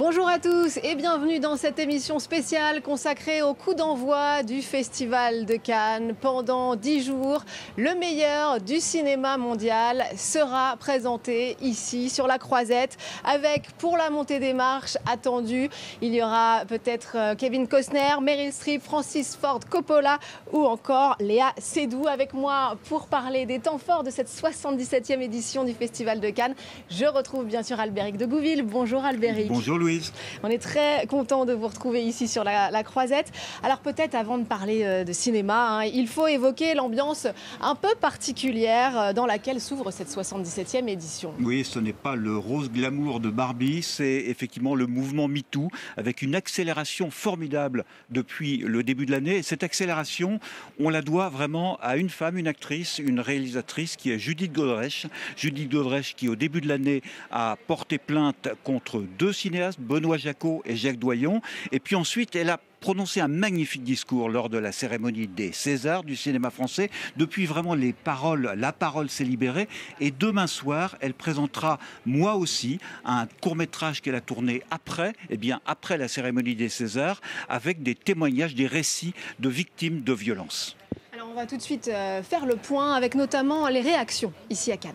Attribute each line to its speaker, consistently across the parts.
Speaker 1: Bonjour à tous et bienvenue dans cette émission spéciale consacrée au coup d'envoi du Festival de Cannes. Pendant 10 jours, le meilleur du cinéma mondial sera présenté ici sur la Croisette avec, pour la montée des marches attendue, il y aura peut-être Kevin Costner, Meryl Streep, Francis Ford Coppola ou encore Léa Seydoux. Avec moi pour parler des temps forts de cette 77e édition du Festival de Cannes, je retrouve bien sûr Albéric de Gouville. Bonjour Albéric.
Speaker 2: Bonjour Louise.
Speaker 1: On est très content de vous retrouver ici sur la Croisette. Alors peut-être avant de parler de cinéma, il faut évoquer l'ambiance un peu particulière dans laquelle s'ouvre cette 77e édition.
Speaker 2: Oui, ce n'est pas le rose glamour de Barbie, c'est effectivement le mouvement MeToo avec une accélération formidable depuis le début de l'année. Et cette accélération, on la doit vraiment à une femme, une actrice, une réalisatrice qui est Judith Godrèche. Judith Godrèche qui au début de l'année a porté plainte contre deux cinéastes, Benoît Jacot et Jacques Doyon. Et puis ensuite, elle a prononcé un magnifique discours lors de la cérémonie des Césars du cinéma français. Depuis vraiment la parole s'est libérée. Et demain soir, elle présentera, moi aussi, un court-métrage qu'elle a tourné après la cérémonie des Césars, avec des témoignages, des récits de victimes de violences.
Speaker 1: Alors on va tout de suite faire le point avec notamment les réactions ici à Cannes.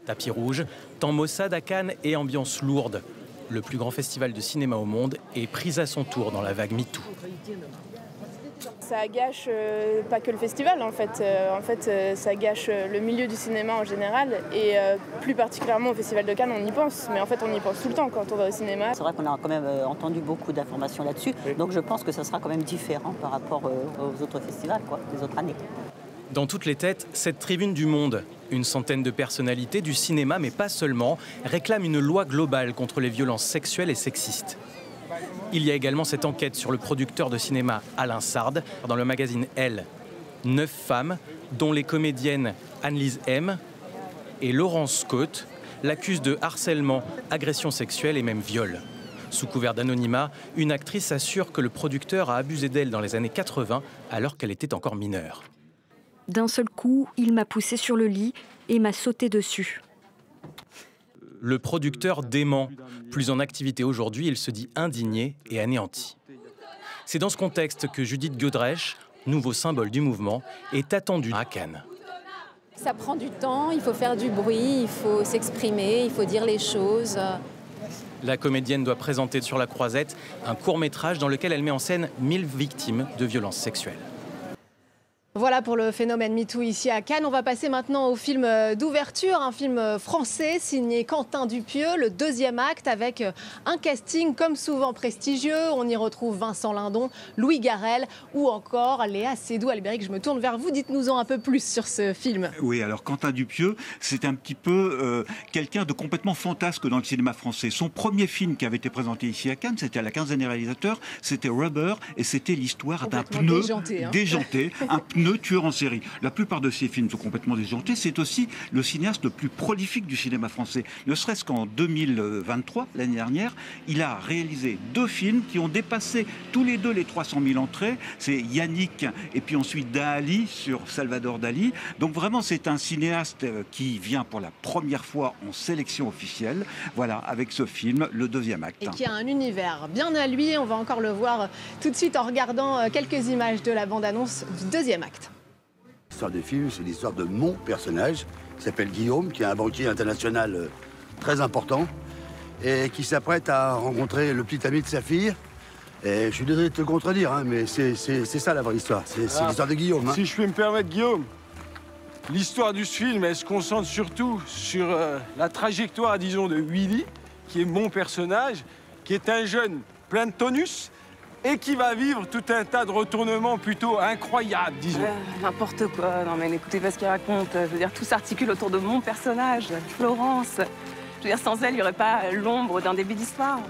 Speaker 3: Tapis rouge, temps maussade à Cannes et ambiance lourde. Le plus grand festival de cinéma au monde est pris à son tour dans la vague MeToo.
Speaker 4: Ça gâche pas que le festival en fait. Ça gâche le milieu du cinéma en général et plus particulièrement au Festival de Cannes on y pense. Mais en fait on y pense tout le temps quand on va au cinéma.
Speaker 5: C'est vrai qu'on a quand même entendu beaucoup d'informations là-dessus. Donc je pense que ça sera quand même différent par rapport aux autres festivals, des autres années.
Speaker 3: Dans toutes les têtes, cette tribune du monde, une centaine de personnalités du cinéma, mais pas seulement, réclament une loi globale contre les violences sexuelles et sexistes. Il y a également cette enquête sur le producteur de cinéma Alain Sard dans le magazine Elle. 9 femmes, dont les comédiennes Annelise M et Laurence Scott, l'accusent de harcèlement, agression sexuelle et même viol. Sous couvert d'anonymat, une actrice assure que le producteur a abusé d'elle dans les années 80 alors qu'elle était encore mineure.
Speaker 6: D'un seul coup, il m'a poussé sur le lit et m'a sauté dessus.
Speaker 3: Le producteur dément. Plus en activité aujourd'hui, il se dit indigné et anéanti. C'est dans ce contexte que Judith Godrèche, nouveau symbole du mouvement, est attendue à Cannes.
Speaker 7: Ça prend du temps, il faut faire du bruit, il faut s'exprimer, il faut dire les choses.
Speaker 3: La comédienne doit présenter sur la Croisette un court-métrage dans lequel elle met en scène 1000 victimes de violences sexuelles.
Speaker 1: Voilà pour le phénomène MeToo ici à Cannes. On va passer maintenant au film d'ouverture, un film français signé Quentin Dupieux, le deuxième acte avec un casting comme souvent prestigieux. On y retrouve Vincent Lindon, Louis Garrel ou encore Léa Seydoux. Albéric, je me tourne vers vous, dites-nous-en un peu plus sur ce film.
Speaker 2: Oui, alors Quentin Dupieux, c'est un petit peu quelqu'un de complètement fantasque dans le cinéma français. Son premier film qui avait été présenté ici à Cannes, c'était à la quinzaine des réalisateurs, c'était Rubber et c'était l'histoire d'un pneu déjanté, un pneu tueur en série. La plupart de ces films sont complètement déjantés. C'est aussi le cinéaste le plus prolifique du cinéma français. Ne serait-ce qu'en 2023, l'année dernière, il a réalisé 2 films qui ont dépassé tous les deux les 300 000 entrées. C'est Yannick et puis ensuite Dali sur Salvador Dali. Donc vraiment, c'est un cinéaste qui vient pour la première fois en sélection officielle. Voilà, avec ce film, le deuxième acte.
Speaker 1: Et qui a un univers bien à lui. On va encore le voir tout de suite en regardant quelques images de la bande-annonce du deuxième acte.
Speaker 8: L'histoire du film, c'est l'histoire de mon personnage, qui s'appelle Guillaume, qui est un banquier international très important, et qui s'apprête à rencontrer le petit ami de sa fille. Et je suis désolé de te contredire, mais c'est ça la vraie histoire. C'est l'histoire de Guillaume.
Speaker 9: Si je puis me permettre, Guillaume, l'histoire du film, elle se concentre surtout sur la trajectoire, disons, de Willy, qui est mon personnage, qui est un jeune plein de tonus, et qui va vivre tout un tas de retournements plutôt incroyables, disons.
Speaker 10: N'importe quoi, non mais n'écoutez pas ce qu'il raconte. Je veux dire, tout s'articule autour de mon personnage, Florence. Je veux dire, sans elle, il n'y aurait pas l'ombre d'un début d'histoire.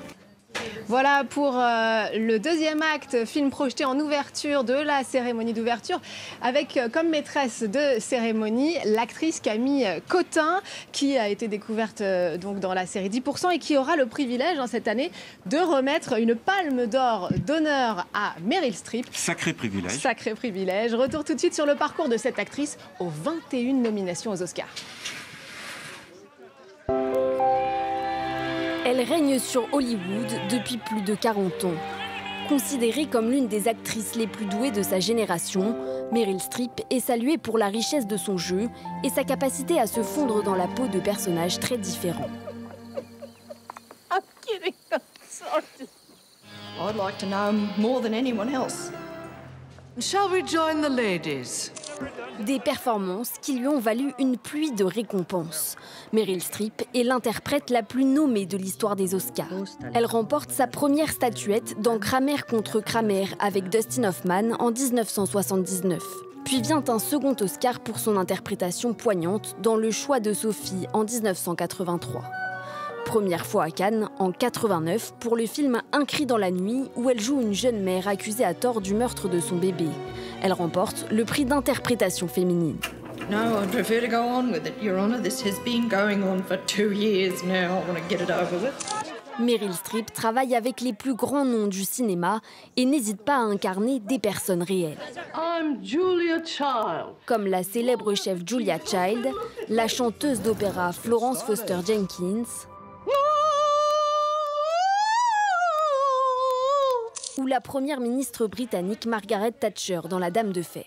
Speaker 1: Voilà pour le deuxième acte, film projeté en ouverture de la cérémonie d'ouverture, avec comme maîtresse de cérémonie l'actrice Camille Cotin, qui a été découverte donc dans la série 10% et qui aura le privilège cette année de remettre une palme d'or d'honneur à Meryl Streep.
Speaker 2: Sacré privilège.
Speaker 1: Sacré privilège. Retour tout de suite sur le parcours de cette actrice aux 21 nominations aux Oscars.
Speaker 11: Elle règne sur Hollywood depuis plus de 40 ans. Considérée comme l'une des actrices les plus douées de sa génération, Meryl Streep est saluée pour la richesse de son jeu et sa capacité à se fondre dans la peau de personnages très différents.
Speaker 12: I'm kidding. I'm sorry. I'd like to know more than anyone else. Shall we join the ladies?
Speaker 11: Des performances qui lui ont valu une pluie de récompenses. Meryl Streep est l'interprète la plus nommée de l'histoire des Oscars. Elle remporte sa première statuette dans Kramer contre Kramer avec Dustin Hoffman en 1979. Puis vient un second Oscar pour son interprétation poignante dans Le choix de Sophie en 1983. Première fois à Cannes en 89 pour le film Un cri dans la nuit où elle joue une jeune mère accusée à tort du meurtre de son bébé. Elle remporte le prix d'interprétation féminine.
Speaker 12: No, I'd prefer to go on with it, Your Honour. This has been going on for 2 years now. I want to get it over with.
Speaker 11: Meryl Streep travaille avec les plus grands noms du cinéma et n'hésite pas à incarner des personnes réelles.
Speaker 12: I'm Julia Child.
Speaker 11: Comme la célèbre chef Julia Child, la chanteuse d'opéra Florence Foster Jenkins ou la première ministre britannique Margaret Thatcher dans La Dame de Fer.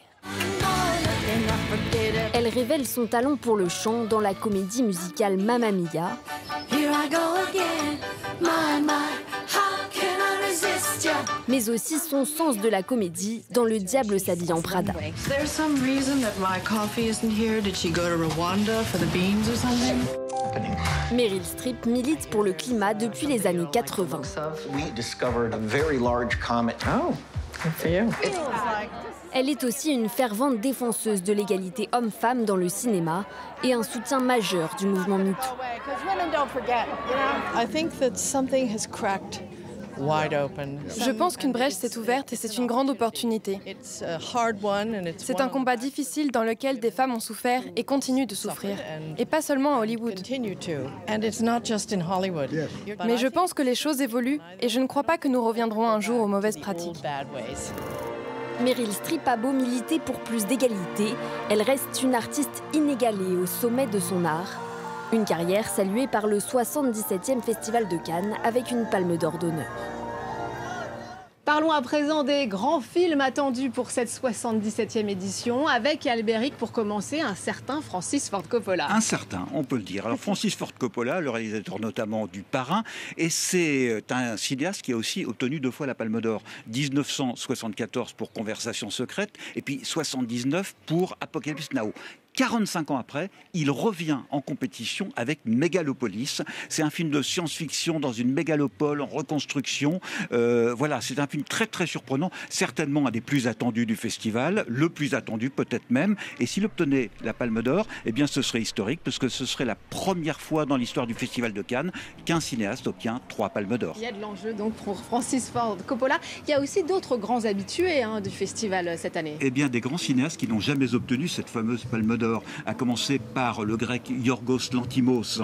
Speaker 11: Elle révèle son talent pour le chant dans la comédie musicale Mamma Mia, mais aussi son sens de la comédie dans Le diable s'habille en Prada. Meryl Streep milite pour le climat depuis les années 80. Elle est aussi une fervente défenseuse de l'égalité homme-femme dans le cinéma et un soutien majeur du mouvement MeToo.
Speaker 4: Je pense qu'une brèche s'est ouverte et c'est une grande opportunité. C'est un combat difficile dans lequel des femmes ont souffert et continuent de souffrir. Et pas seulement à Hollywood. Mais je pense que les choses évoluent et je ne crois pas que nous reviendrons un jour aux mauvaises pratiques.
Speaker 11: Meryl Streep a beau militer pour plus d'égalité, elle reste une artiste inégalée au sommet de son art. Une carrière saluée par le 77e Festival de Cannes avec une palme d'or d'honneur.
Speaker 1: Parlons à présent des grands films attendus pour cette 77e édition, avec Albéric pour commencer, un certain Francis Ford Coppola.
Speaker 2: Un certain, on peut le dire. Alors Francis Ford Coppola, le réalisateur notamment du Parrain, et c'est un cinéaste qui a aussi obtenu 2 fois la Palme d'Or. 1974 pour Conversation secrète, et puis 79 pour Apocalypse Now. 45 ans après, il revient en compétition avec Mégalopolis. C'est un film de science-fiction dans une mégalopole en reconstruction. Voilà, c'est un film très très surprenant, certainement un des plus attendus du festival, le plus attendu peut-être même. Et s'il obtenait la Palme d'Or, eh bien ce serait historique, parce que ce serait la première fois dans l'histoire du Festival de Cannes qu'un cinéaste obtient 3 Palmes d'Or.
Speaker 1: Il y a de l'enjeu donc pour Francis Ford Coppola. Il y a aussi d'autres grands habitués du festival cette année.
Speaker 2: Eh bien, des grands cinéastes qui n'ont jamais obtenu cette fameuse Palme d'Or. À commencer par le grec Yorgos Lanthimos,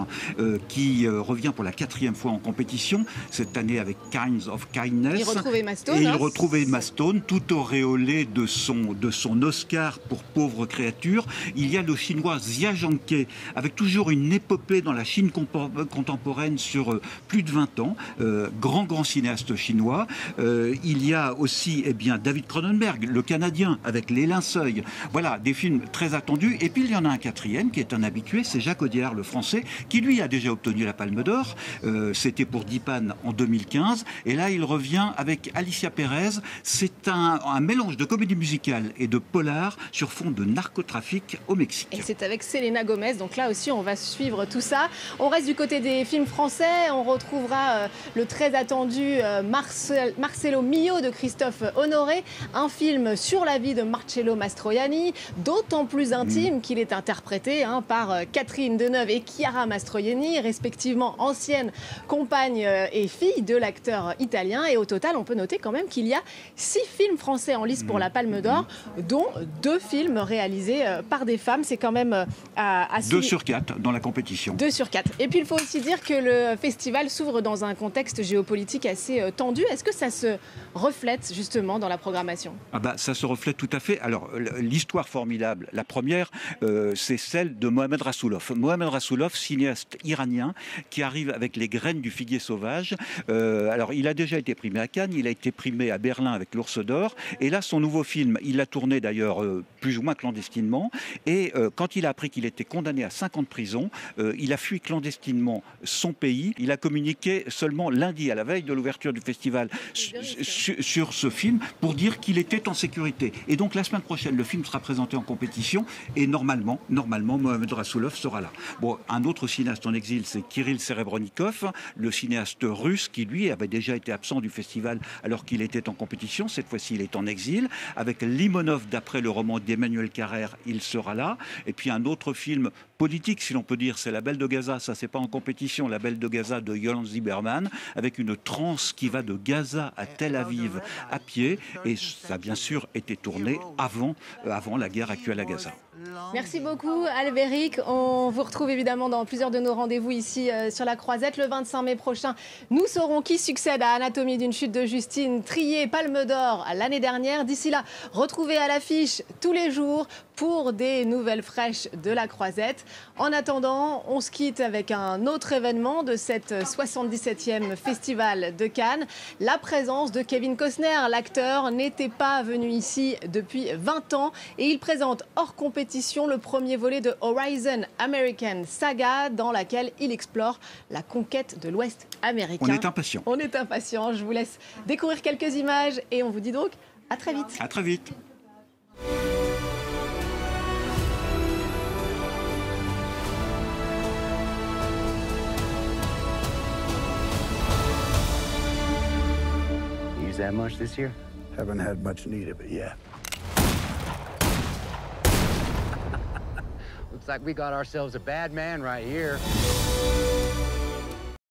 Speaker 2: qui revient pour la 4e fois en compétition, cette année avec Kinds of Kindness.
Speaker 1: Il retrouve Emma Stone.
Speaker 2: Et il retrouve Emma Stone, tout auréolé de son Oscar pour Pauvre créature. Il y a le chinois Xia Zhangke, avec toujours une épopée dans la Chine contemporaine sur plus de 20 ans. Grand cinéaste chinois. Il y a aussi David Cronenberg, le Canadien, avec Les Linceuils. Voilà, des films très attendus. Et puis il y en a un 4e qui est un habitué, c'est Jacques Audiard, le Français, qui lui a déjà obtenu la Palme d'Or. C'était pour Dipan en 2015. Et là, il revient avec Alicia Pérez. C'est un mélange de comédie musicale et de polar sur fond de narcotrafic au Mexique.
Speaker 1: Et c'est avec Selena Gomez. Donc là aussi, on va suivre tout ça. On reste du côté des films français. On retrouvera le très attendu Marcello Mio de Christophe Honoré. Un film sur la vie de Marcello Mastroianni, d'autant plus intime qu'il est interprété par Catherine Deneuve et Chiara Mastroianni, respectivement ancienne compagne et fille de l'acteur italien. Et au total, on peut noter quand même qu'il y a 6 films français en lice pour la Palme d'Or, dont 2 films réalisés par des femmes. C'est quand même assez...
Speaker 2: 2 sur 4 dans la compétition.
Speaker 1: 2 sur 4. Et puis il faut aussi dire que le festival s'ouvre dans un contexte géopolitique assez tendu. Est-ce que ça se reflète justement dans la programmation ?
Speaker 2: Ça se reflète tout à fait. Alors, l'histoire formidable, la première, c'est celle de Mohamed Rassoulov. Mohamed Rassoulov, cinéaste iranien, qui arrive avec Les graines du figuier sauvage. Alors, il a déjà été primé à Cannes, il a été primé à Berlin avec l'Ours d'Or. Et là, son nouveau film, il l'a tourné d'ailleurs plus ou moins clandestinement. Et quand il a appris qu'il était condamné à 5 ans de prison, il a fui clandestinement son pays. Il a communiqué seulement lundi, à la veille de l'ouverture du festival, sur ce film pour dire qu'il était en sécurité. Et donc, la semaine prochaine, le film sera présenté en compétition et normalement, Mohamed Rassoulov sera là. Bon, un autre cinéaste en exil, c'est Kirill Serebrennikov, le cinéaste russe qui, lui, avait déjà été absent du festival alors qu'il était en compétition. Cette fois-ci, il est en exil. Avec Limonov, d'après le roman d'Emmanuel Carrère, il sera là. Et puis un autre film politique, si l'on peut dire, c'est La Belle de Gaza. Ça, c'est pas en compétition. La Belle de Gaza de Yolande Zimmerman, avec une transe qui va de Gaza à Tel Aviv à pied. Et ça, bien sûr, été tourné avant la guerre actuelle à Gaza.
Speaker 1: Merci beaucoup Albéric. On vous retrouve évidemment dans plusieurs de nos rendez-vous ici sur la Croisette. Le 25 mai prochain, nous saurons qui succède à Anatomie d'une chute de Justine Triet, Palme d'Or l'année dernière. D'ici là, retrouvez à l'affiche tous les jours pour des nouvelles fraîches de la Croisette. En attendant, on se quitte avec un autre événement de cette 77e Festival de Cannes. La présence de Kevin Costner, l'acteur, n'était pas venu ici depuis 20 ans et il présente hors compétition le premier volet de Horizon American Saga dans laquelle il explore la conquête de l'Ouest américain.
Speaker 2: On est impatients.
Speaker 1: On est impatients. Je vous laisse découvrir quelques images et on vous dit donc à très vite.
Speaker 2: À très vite.
Speaker 13: Use that much this year?
Speaker 8: Haven't had much need of it yet.
Speaker 13: Looks like we got ourselves a bad man right here.